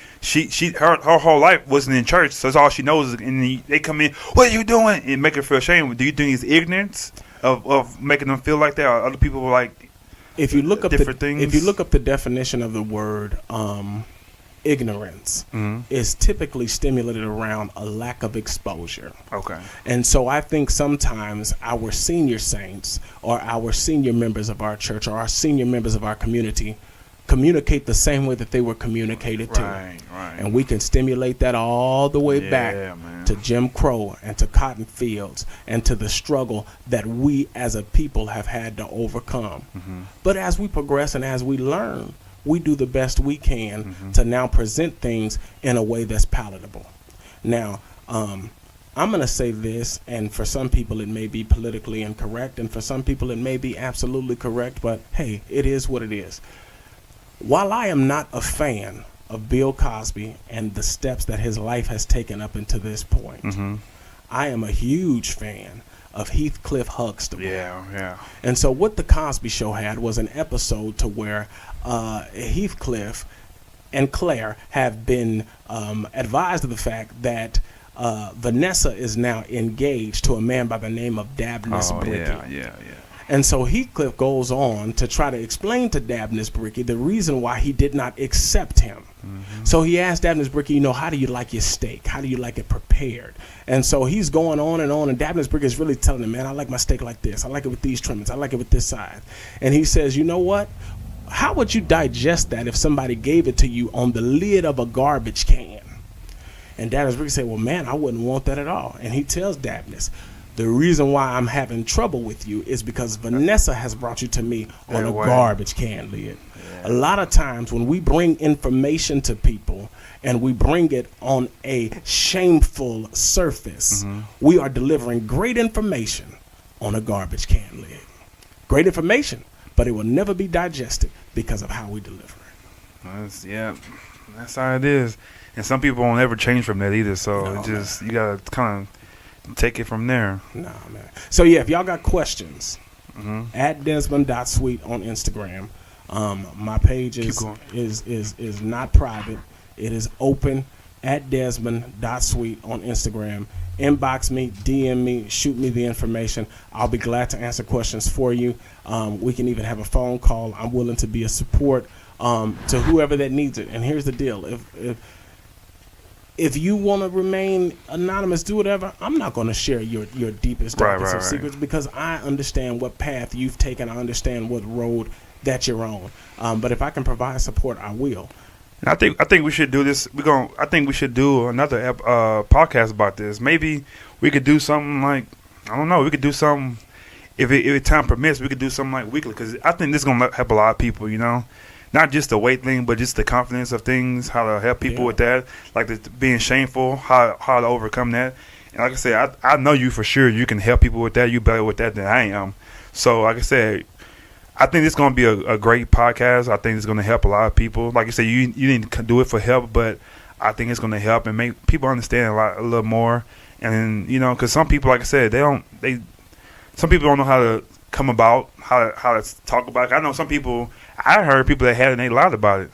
her whole life wasn't in church, so that's all she knows. And they come in, what are you doing? And make her feel ashamed. Do you think it's ignorance of making them feel like that? Or other people like if you look up different things? If you look up the definition of the word ignorance is typically stimulated around a lack of exposure. Okay. And so I think sometimes our senior saints or our senior members of our church or our senior members of our community communicate the same way that they were communicated to. Right. And we can stimulate that all the way back to Jim Crow and to cotton fields and to the struggle that we as a people have had to overcome. But as we progress and as we learn, we do the best we can to now present things in a way that's palatable. Now, I'm going to say this, and for some people it may be politically incorrect, and for some people it may be absolutely correct, but hey, it is what it is. While I am not a fan of Bill Cosby and the steps that his life has taken up until this point, I am a huge fan of Heathcliff Huxtable. Yeah. And so what the Cosby Show had was an episode to where Heathcliff and Claire have been advised of the fact that Vanessa is now engaged to a man by the name of Dabnus Bricky. Yeah. And so Heathcliff goes on to try to explain to Dabnus Bricky the reason why he did not accept him. So he asked Dabnus Bricky, how do you like your steak? How do you like it prepared? And so he's going on, and Dabnus Bricky is really telling him, man, I like my steak like this. I like it with these trimmings. I like it with this size. And he says, you know what? How would you digest that if somebody gave it to you on the lid of a garbage can? And Dabnus Bricky said, well, man, I wouldn't want that at all. And he tells Dabnus, the reason why I'm having trouble with you is because Vanessa has brought you to me on a garbage can lid. A lot of times when we bring information to people and we bring it on a shameful surface, we are delivering great information on a garbage can lid. Great information, but it will never be digested because of how we deliver it. That's how it is. And some people won't ever change from that either, so you got to kind of take it from there. Nah, man. So, if y'all got questions, at Desmond.Sweet on Instagram. My page is not private. It is open at Desmond.Sweet on Instagram. Inbox me, DM me, shoot me the information. I'll be glad to answer questions for you. We can even have a phone call. I'm willing to be a support to whoever that needs it. And here's the deal. If you want to remain anonymous, do whatever. I'm not going to share your deepest, darkest of secrets because I understand what path you've taken. I understand what road that you're on. But if I can provide support, I will. I think we should do this. I think we should do another podcast about this. Maybe we could do something like, I don't know. We could do something if time permits. We could do something like weekly because I think this is gonna help a lot of people. Not just the weight thing, but just the confidence of things. How to help people with that, like being shameful. How to overcome that. And like I said, I know you for sure. You can help people with that. You better with that than I am. So like I said, I think it's going to be a great podcast. I think it's going to help a lot of people. Like you said, you need to do it for help, but I think it's going to help and make people understand a little more. And because some people, like I said, some people don't know how to come about, how to talk about it. I know some people. I heard people that had it and they lied about it.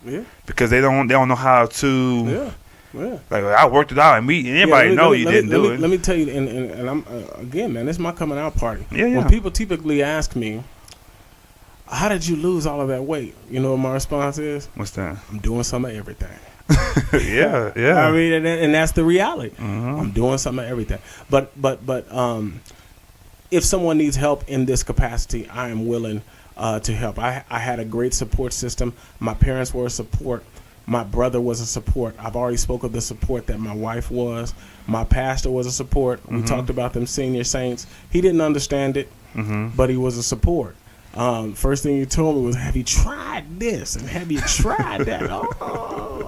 Yeah. Because they don't know how to. Yeah. Like I worked it out, and anybody know you didn't do it. Let me tell you, and I'm again, man. This is my coming out party. Yeah. When people typically ask me, how did you lose all of that weight? You know what my response is? What's that? I'm doing some of everything. yeah. I mean, and that's the reality. I'm doing some of everything. But if someone needs help in this capacity, I am willing to help. I had a great support system. My parents were a support. My brother was a support. I've already spoke of the support that my wife was. My pastor was a support. We talked about them senior saints. He didn't understand it, but he was a support. First thing he told me was, have you tried this? And have you tried that?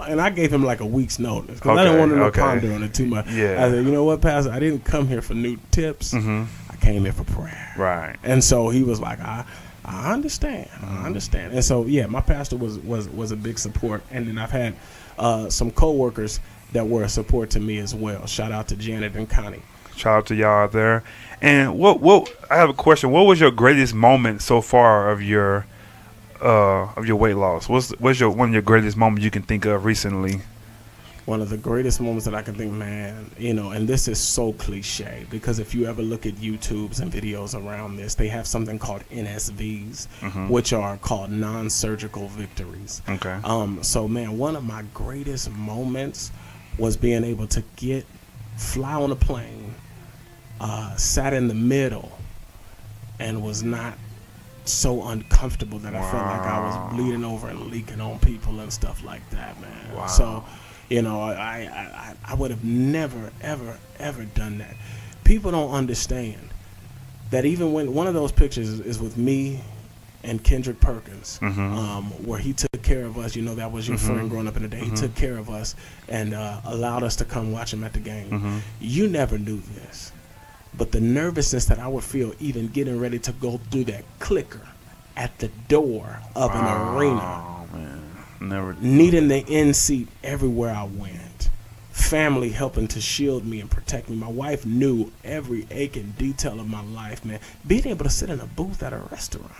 And I gave him like a week's notice because I didn't want him to ponder on it too much. Yeah. I said, you know what, Pastor? I didn't come here for new tips. I came here for prayer. Right. And so he was like, I understand. I understand. And so, my pastor was a big support. And then I've had some coworkers that were a support to me as well. Shout out to Janet and Connie. Shout out to y'all out there. And what I have a question. What was your greatest moment so far of your weight loss? What's one of your greatest moments you can think of recently? one of the greatest moments that I can think, man, and this is so cliche, because if you ever look at YouTubes and videos around this, they have something called NSVs, which are called non-surgical victories. Okay. So, man, one of my greatest moments was being able to fly on a plane, sat in the middle, and was not so uncomfortable that I felt like I was bleeding over and leaking on people and stuff like that, man. Wow. So, I would have never, ever, ever done that. People don't understand that even when one of those pictures is with me and Kendrick Perkins, where he took care of us. That was your friend growing up in the day. He took care of us and allowed us to come watch him at the game. You never knew this, but the nervousness that I would feel even getting ready to go through that clicker at the door of an arena. Man. Never Needing the end seat everywhere I went. Family helping to shield me and protect me. My wife knew every ache and detail of my life, man. Being able to sit in a booth at a restaurant.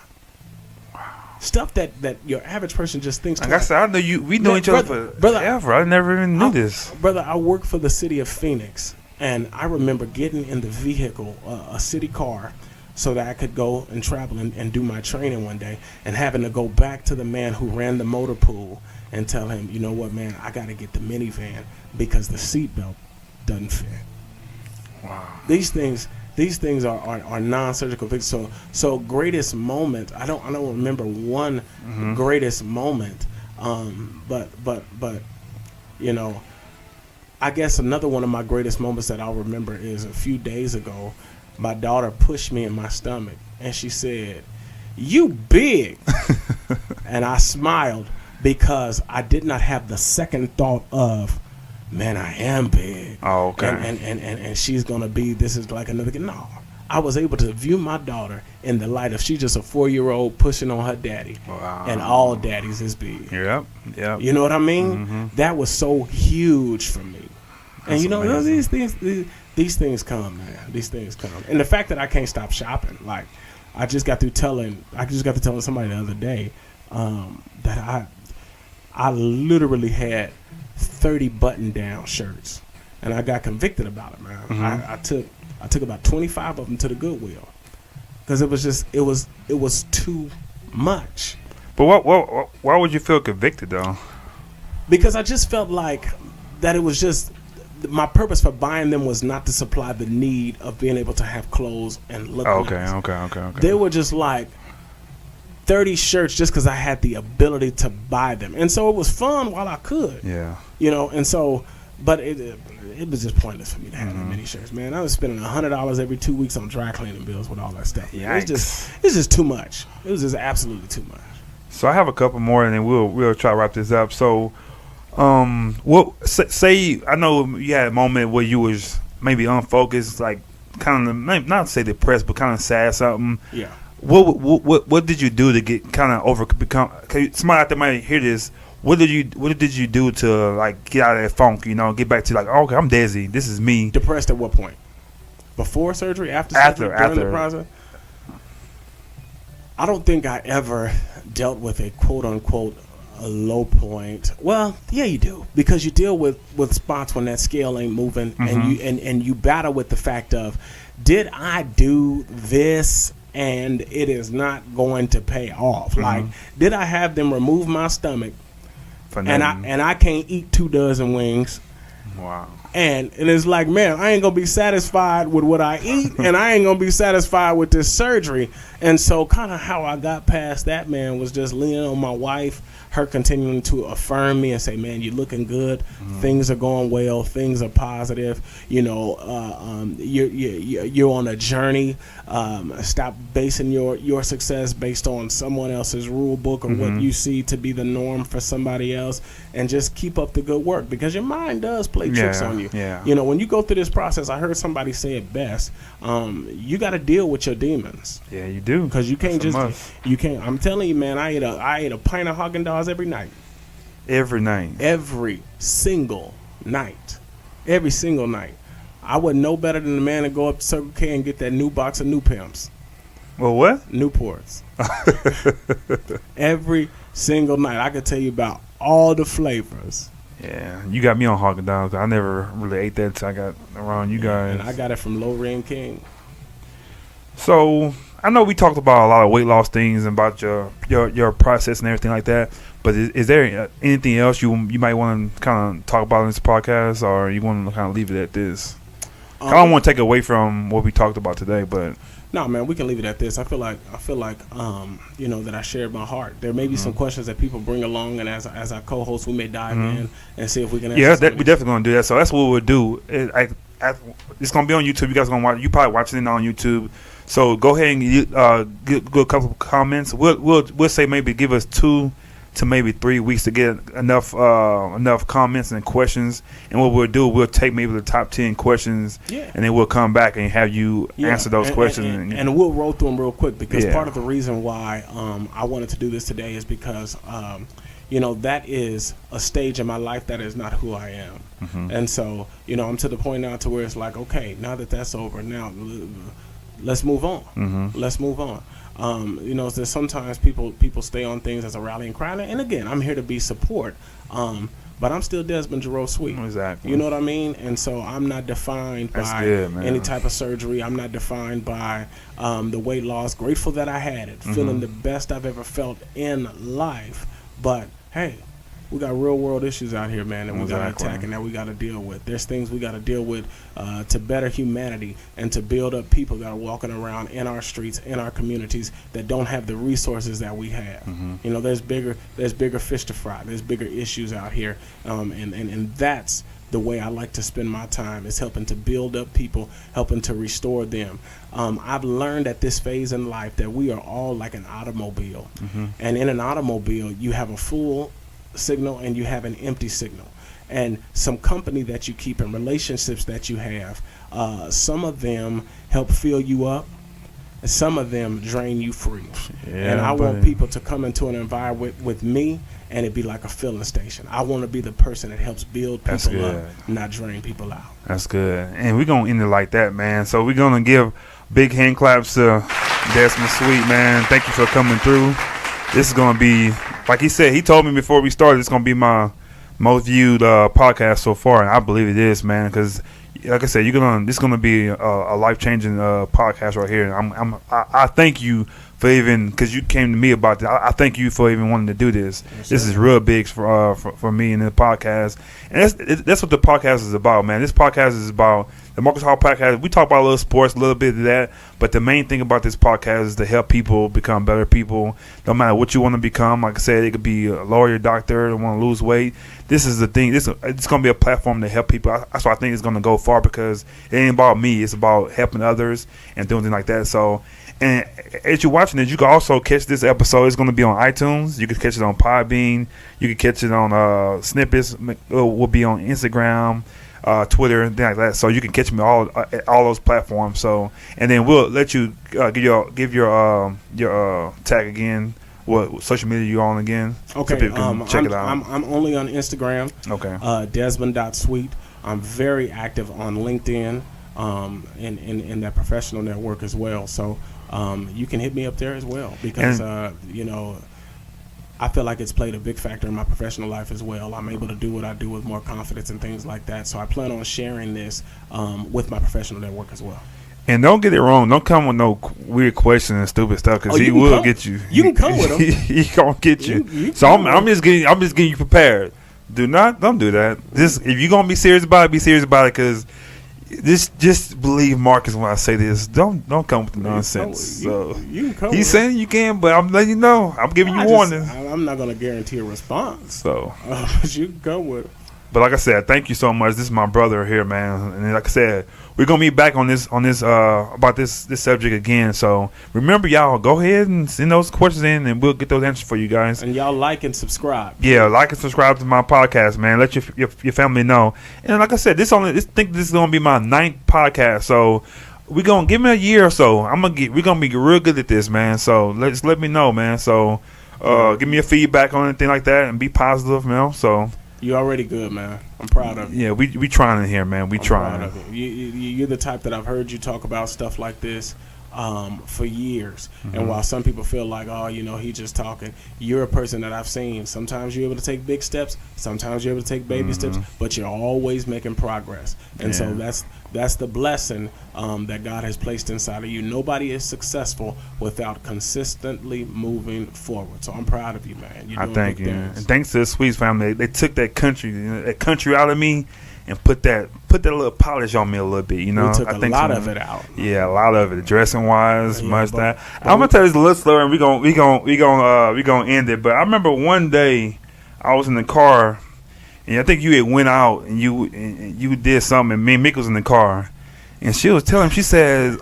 Stuff that your average person just thinks. Like I said, I know you. We know each other forever. I never even knew this. Brother, I work for the city of Phoenix, and I remember getting in the vehicle, a city car, so that I could go and travel and do my training one day, and having to go back to the man who ran the motor pool and tell him, you know what, man, I got to get the minivan because the seatbelt doesn't fit. Wow. These things are non-surgical fixes. So greatest moment. I don't remember one greatest moment. But I guess another one of my greatest moments that I'll remember is a few days ago. My daughter pushed me in my stomach and she said, "You big," and I smiled because I did not have the second thought of, man, I am big. Oh, okay. And she's gonna be. This is like another. No, I was able to view my daughter in the light of she's just a 4-year-old pushing on her daddy. Wow. And all daddies is big. Yep. You know what I mean? That was so huge for me. That's and amazing. these things come, man. These things come. And the fact that I can't stop shopping, like I just got to telling somebody the other day that I literally had 30 button-down shirts, and I got convicted about it, man. I took about 25 of them to the Goodwill because it was too much. But why would you feel convicted though? Because I just felt like that it was just my purpose for buying them was not to supply the need of being able to have clothes and look nice. Okay. They were just like 30 shirts just because I had the ability to buy them. And so it was fun while I could. Yeah. And so, but it was just pointless for me to have that many shirts, man. I was spending $100 every 2 weeks on dry cleaning bills with all that stuff. Yikes. It's just too much. It was just absolutely too much. So I have a couple more and then we'll try to wrap this up. So say I know you had a moment where you was maybe unfocused, like kind of not say depressed, but kind of sad something. Yeah. What did you do to get kind of become? Somebody out there might hear this. What did you do to like get out of that funk? Get back to like, oh, okay, I'm Dezi. This is me. Depressed at what point? Before surgery? After surgery? During the process? I don't think I ever dealt with a quote unquote a low point. Well, yeah, you do, because you deal with spots when that scale ain't moving, and you battle with the fact of, did I do this and it is not going to pay off? Like, did I have them remove my stomach and I can't eat 2 dozen wings? Wow. And it's like, man, I ain't gonna be satisfied with what I eat, and I ain't gonna be satisfied with this surgery. And so kind of how I got past that, man, was just leaning on my wife, her continuing to affirm me and say, man, you're looking good. Things are going well. Things are positive. You're on a journey. Stop basing your success based on someone else's rule book or what you see to be the norm for somebody else, and just keep up the good work, because your mind does play tricks on you. Yeah. When you go through this process, I heard somebody say it best. You got to deal with your demons. Yeah, you do. Because you can't you can't. I'm telling you, man, I ate a pint of Haagen-Dazs every night. Every night. Every single night. Every single night. I wasn't no better than the man to go up to Circle K and get that new box of New Pimps. Well, what? Newports. Every single night. I could tell you about all the flavors. Yeah, you got me on Haagen Dazs. I never really ate that until I got around you guys. And I got it from Low Ring King. So I know we talked about a lot of weight loss things and about your process and everything like that. But is there anything else you might want to kind of talk about in this podcast, or you want to kind of leave it at this? I don't want to take away from what we talked about today, but no, man, we can leave it at this. I feel like that I shared my heart. There may be some questions that people bring along, and as our co-host, we may dive in and see if we can answer. Yeah, we definitely gonna do that. So that's what we'll do. It's gonna be on YouTube. You guys gonna watch. You probably watching it on YouTube. So go ahead and get a couple of comments. We'll say maybe give us 2 to maybe 3 weeks to get enough comments and questions. And what we'll do, we'll take maybe the top 10 questions, and then we'll come back and have you answer those questions. And we'll roll through them real quick, because part of the reason why I wanted to do this today is because that is a stage in my life that is not who I am. And so I'm to the point now to where it's like, okay, now that that's over, now let's move on. Let's move on. There's sometimes people stay on things as a rallying cry, and again, I'm here to be support, but I'm still Desmond J. Sweet. Exactly. You know what I mean? And so I'm not defined by any type of surgery. I'm not defined by the weight loss. Grateful that I had it, feeling the best I've ever felt in life. But hey, we got real world issues out here, man, and we got to attack, and that we got to deal with. There's things we got to deal with to better humanity and to build up people that are walking around in our streets, in our communities, that don't have the resources that we have. There's bigger fish to fry. There's bigger issues out here, and that's the way I like to spend my time, is helping to build up people, helping to restore them. I've learned at this phase in life that we are all like an automobile, and in an automobile, you have a full signal and you have an empty signal, and some company that you keep and relationships that you have, some of them help fill you up, and some of them drain you free. And I want people to come into an environment with me and it be like a filling station. I want to be the person that helps build people up, not drain people out. That's good. And we're gonna end it like that, man. So we're gonna give big hand claps to Desmond Sweet, man. Thank you for coming through. This is gonna be, like he said, he told me before we started, it's going to be my most viewed podcast so far, and I believe it is, man, because, like I said, this is going to be a life-changing podcast right here. I thank you for even, because you came to me about this, I thank you for even wanting to do this. Yes, this is real big for me and the podcast, and that's what the podcast is about, man. This podcast is about the Maarcus Hall Podcast. We talk about a little sports, a little bit of that, but the main thing about this podcast is to help people become better people. No matter what you want to become, like I said, it could be a lawyer, doctor, want to lose weight. This is the thing. It's going to be a platform to help people. That's why I think it's going to go far, because it ain't about me. It's about helping others and doing things like that. So, and as you're watching it, you can also catch this episode. It's going to be on iTunes. You can catch it on Podbean. You can catch it on Snippets. Will be on Instagram, Twitter, and things like that. So you can catch me all those platforms. So, and then we'll let you give your tag again. What social media you on again? Okay, so people can check it out. I'm only on Instagram. Okay. Desmond.sweet. I'm very active on LinkedIn, in that professional network as well. So you can hit me up there as well, because I feel like it's played a big factor in my professional life as well. I'm able to do what I do with more confidence and things like that. So I plan on sharing this with my professional network as well. And don't get it wrong. Don't come with no weird questions and stupid stuff, because he will get you. You can come with him. He gonna get you. So I'm just getting you prepared. Don't do that. If you're gonna be serious about it, be serious about it, because just believe Maarcus when I say this. Don't come with the nonsense. You can come. He's saying you can, but I'm letting you know. I'm giving you warning. I'm not gonna guarantee a response. So but you can go with it. But like I said, thank you so much. This is my brother here, man. And like I said, we're gonna be back on this about this subject again. So remember, y'all, go ahead and send those questions in, and we'll get those answers for you guys. And y'all like and subscribe. Yeah, like and subscribe to my podcast, man. Let your family know. And like I said, this is gonna be my 9th podcast. So we're gonna give me a year or so. We're gonna be real good at this, man. So let me know, man. So give me a feedback on anything like that, and be positive, man. So. You're already good, man. I'm proud of you. Yeah, we trying in here, man. We trying. Proud of you. You're the type that I've heard you talk about stuff like this. for years. And while some people feel like, oh, he just talking, you're a person that I've seen. Sometimes you're able to take big steps, sometimes you're able to take baby steps, but you're always making progress. And so that's the blessing that God has placed inside of you. Nobody is successful without consistently moving forward. So I'm proud of you, man. I thank you. And thanks to the Sweets family, they took that country out of me and put that little polish on me a little bit, We took a lot of it out. Yeah, a lot of it, dressing wise, much that. I'm gonna tell you this a little slower, and we gonna end it. But I remember one day I was in the car, and I think you had went out and you did something, and me and Mick was in the car, and she was telling, she says,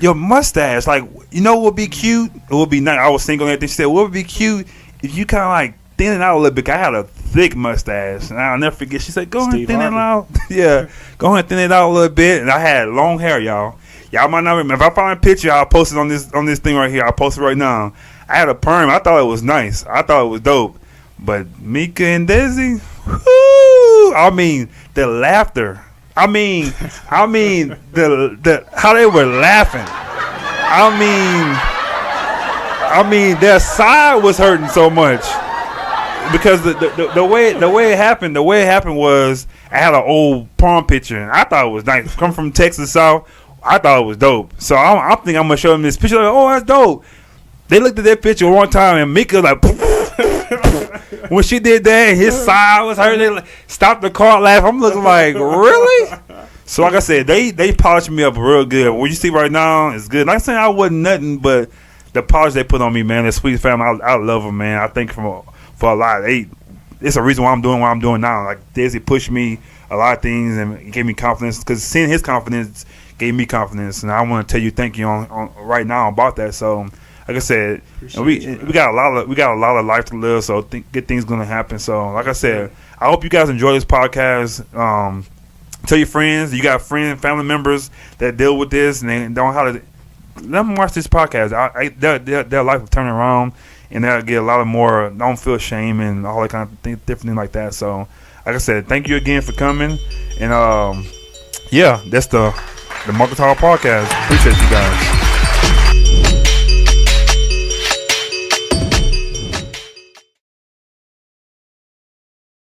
your mustache, like, what would be cute? It would be nice. I was single and everything. She said, what would be cute if you kind of like thin it out a little bit? I had a thick mustache, and I'll never forget. She said, go ahead and thin it out. Yeah, go ahead and thin it out a little bit. And I had long hair, y'all. Y'all might not remember. If I find a picture, I'll post it on this thing right here. I'll post it right now. I had a perm. I thought it was nice. I thought it was dope. But Mika and Dezi, whoo, I mean, the laughter. I mean the how they were laughing. I mean their side was hurting so much because the way it happened was I had an old prom picture and I thought it was nice. Come from Texas South, I thought it was dope. So I think I'm gonna show them this picture. Like, oh, that's dope. They looked at that picture one time and Mika like. When she did that, his side was hurting. They stopped the car, laugh. I'm looking like, really? So like I said, they polished me up real good. What you see right now is good. Like I said, I wasn't nothing, but the polish they put on me, man, the Sweet family, I love them, man. I think for a lot, it's a reason why I'm doing what I'm doing now. Like Dezi pushed me a lot of things and gave me confidence, because seeing his confidence gave me confidence, and I want to tell you thank you on right now about that. So. Like I said, we got a lot of life to live, so good things gonna happen. So, like I said, I hope you guys enjoy this podcast. Tell your friends. You got family members that deal with this, and they don't know how to. Let them watch this podcast. Their life will turn around, and they'll get a lot of more. Don't feel shame and all that kind of different things like that. So, like I said, thank you again for coming, and that's the Maarcus Hall Podcast. Appreciate you guys.